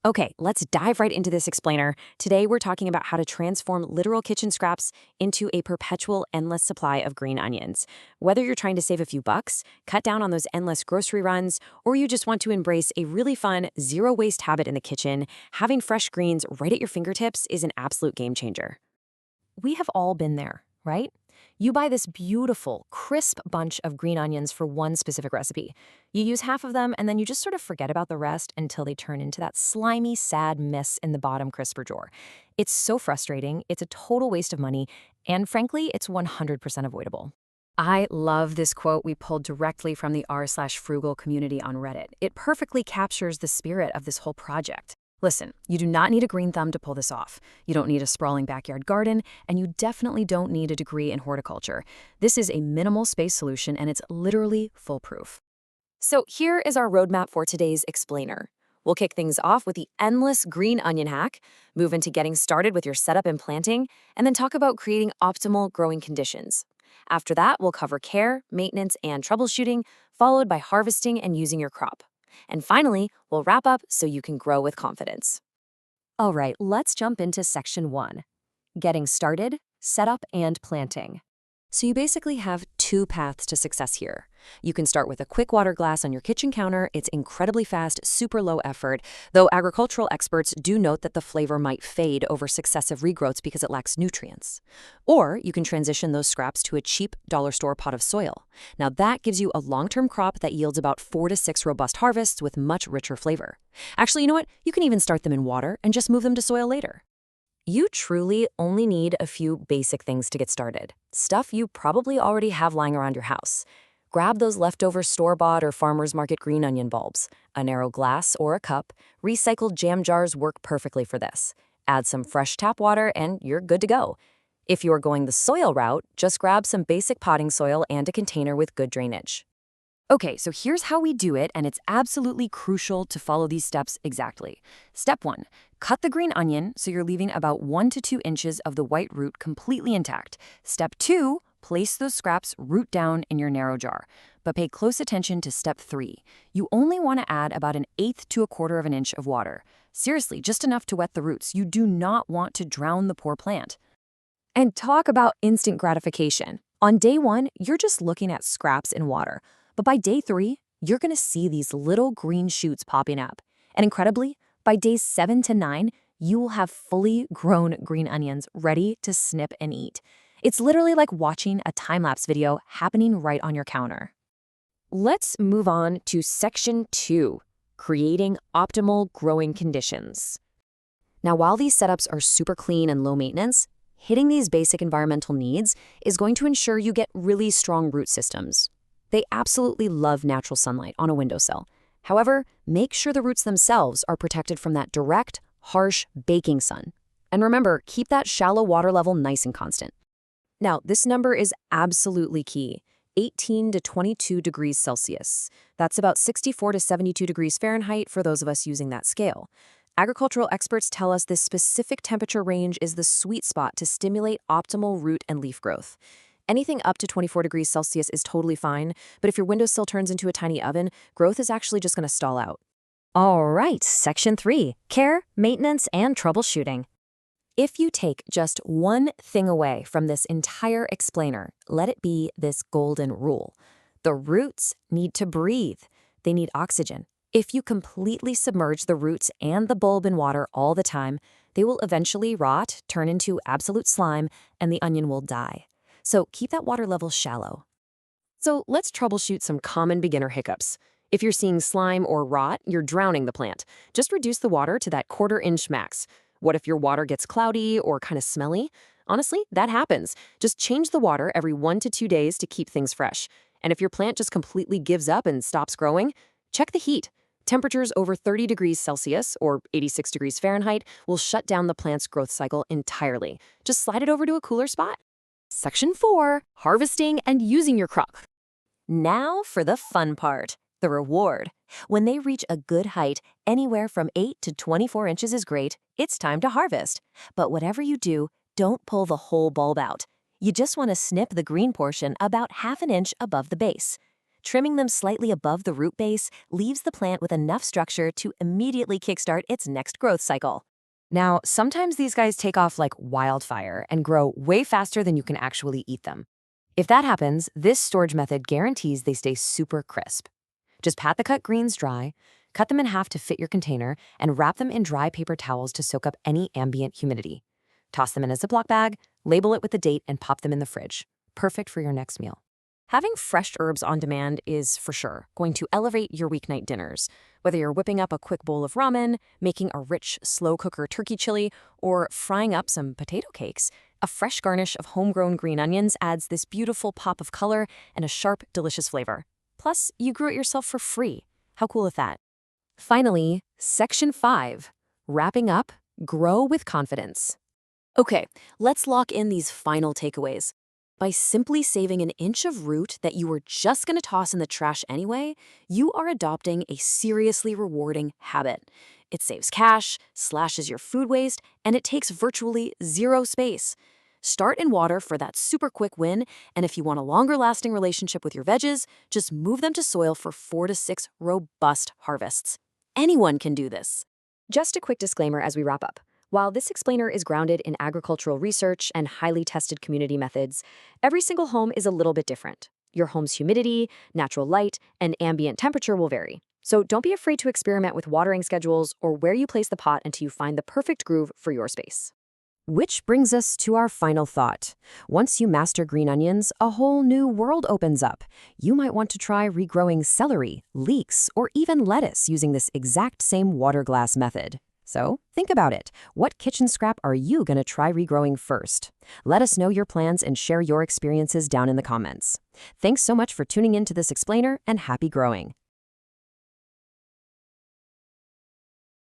Okay, let's dive right into this explainer. Today, we're talking about how to transform literal kitchen scraps into a perpetual, endless supply of green onions. Whether you're trying to save a few bucks, cut down on those endless grocery runs, or you just want to embrace a really fun, zero waste habit in the kitchen, having fresh greens right at your fingertips is an absolute game changer. We have all been there, right? You buy this beautiful, crisp bunch of green onions for one specific recipe. You use half of them, and then you just sort of forget about the rest until they turn into that slimy, sad mess in the bottom crisper drawer. It's so frustrating, it's a total waste of money, and frankly, it's 100% avoidable. I love this quote we pulled directly from the r/frugal community on Reddit. It perfectly captures the spirit of this whole project. Listen, you do not need a green thumb to pull this off. You don't need a sprawling backyard garden, and you definitely don't need a degree in horticulture. This is a minimal space solution, and it's literally foolproof. So here is our roadmap for today's explainer. We'll kick things off with the endless green onion hack, move into getting started with your setup and planting, and then talk about creating optimal growing conditions. After that, we'll cover care, maintenance, and troubleshooting, followed by harvesting and using your crop. And finally, we'll wrap up so you can grow with confidence. All right, let's jump into section 1. Getting started, setup, and planting. So you basically have two paths to success here. You can start with a quick water glass on your kitchen counter. It's incredibly fast, super low effort, though agricultural experts do note that the flavor might fade over successive regrowths because it lacks nutrients. Or you can transition those scraps to a cheap dollar store pot of soil. Now that gives you a long-term crop that yields about 4 to 6 robust harvests with much richer flavor. Actually, you know what? You can even start them in water and just move them to soil later. You truly only need a few basic things to get started. Stuff you probably already have lying around your house. Grab those leftover store-bought or farmer's market green onion bulbs. A narrow glass or a cup. Recycled jam jars work perfectly for this. Add some fresh tap water and you're good to go. If you're going the soil route, just grab some basic potting soil and a container with good drainage. Okay, so here's how we do it, and it's absolutely crucial to follow these steps exactly. Step 1, cut the green onion so you're leaving about 1 to 2 inches of the white root completely intact. Step 2, place those scraps root down in your narrow jar. But pay close attention to step 3. You only want to add about 1/8 to 1/4 of an inch of water. Seriously, just enough to wet the roots. You do not want to drown the poor plant. And talk about instant gratification. On day 1, you're just looking at scraps in water. But by day 3, you're going to see these little green shoots popping up. And incredibly, by days 7 to 9, you will have fully grown green onions ready to snip and eat. It's literally like watching a time-lapse video happening right on your counter. Let's move on to section 2, creating optimal growing conditions. Now, while these setups are super clean and low maintenance, hitting these basic environmental needs is going to ensure you get really strong root systems. They absolutely love natural sunlight on a windowsill. However, make sure the roots themselves are protected from that direct, harsh, baking sun. And remember, keep that shallow water level nice and constant. Now, this number is absolutely key. 18 to 22 degrees Celsius. That's about 64 to 72 degrees Fahrenheit for those of us using that scale. Agricultural experts tell us this specific temperature range is the sweet spot to stimulate optimal root and leaf growth. Anything up to 24 degrees Celsius is totally fine, but if your windowsill turns into a tiny oven, growth is actually just going to stall out. All right, section 3, care, maintenance, and troubleshooting. If you take just one thing away from this entire explainer, let it be this golden rule. The roots need to breathe. They need oxygen. If you completely submerge the roots and the bulb in water all the time, they will eventually rot, turn into absolute slime, and the onion will die. So keep that water level shallow. So let's troubleshoot some common beginner hiccups. If you're seeing slime or rot, you're drowning the plant. Just reduce the water to that 1/4 inch max. What if your water gets cloudy or kind of smelly? Honestly, that happens. Just change the water every 1 to 2 days to keep things fresh. And if your plant just completely gives up and stops growing, check the heat. Temperatures over 30 degrees Celsius or 86 degrees Fahrenheit will shut down the plant's growth cycle entirely. Just slide it over to a cooler spot. Section 4, harvesting and using your crop. Now for the fun part, the reward. When they reach a good height, anywhere from 8 to 24 inches is great. It's time to harvest. But whatever you do, don't pull the whole bulb out. You just want to snip the green portion about 1/2 inch above the base. Trimming them slightly above the root base leaves the plant with enough structure to immediately kickstart its next growth cycle. Now, sometimes these guys take off like wildfire and grow way faster than you can actually eat them. If that happens, this storage method guarantees they stay super crisp. Just pat the cut greens dry, cut them in half to fit your container, and wrap them in dry paper towels to soak up any ambient humidity. Toss them in a Ziploc bag, label it with the date, and pop them in the fridge. Perfect for your next meal. Having fresh herbs on demand is, for sure, going to elevate your weeknight dinners. Whether you're whipping up a quick bowl of ramen, making a rich, slow-cooker turkey chili, or frying up some potato cakes, a fresh garnish of homegrown green onions adds this beautiful pop of color and a sharp, delicious flavor. Plus, you grew it yourself for free. How cool is that? Finally, Section 5. Wrapping up, grow with confidence. Okay, let's lock in these final takeaways. By simply saving an inch of root that you were just going to toss in the trash anyway, you are adopting a seriously rewarding habit. It saves cash, slashes your food waste, and it takes virtually zero space. Start in water for that super quick win, and if you want a longer-lasting relationship with your veggies, just move them to soil for 4 to 6 robust harvests. Anyone can do this. Just a quick disclaimer as we wrap up. While this explainer is grounded in agricultural research and highly tested community methods, every single home is a little bit different. Your home's humidity, natural light, and ambient temperature will vary. So don't be afraid to experiment with watering schedules or where you place the pot until you find the perfect groove for your space. Which brings us to our final thought. Once you master green onions, a whole new world opens up. You might want to try regrowing celery, leeks, or even lettuce using this exact same water glass method. So think about it. What kitchen scrap are you going to try regrowing first? Let us know your plans and share your experiences down in the comments. Thanks so much for tuning in to this explainer, and happy growing.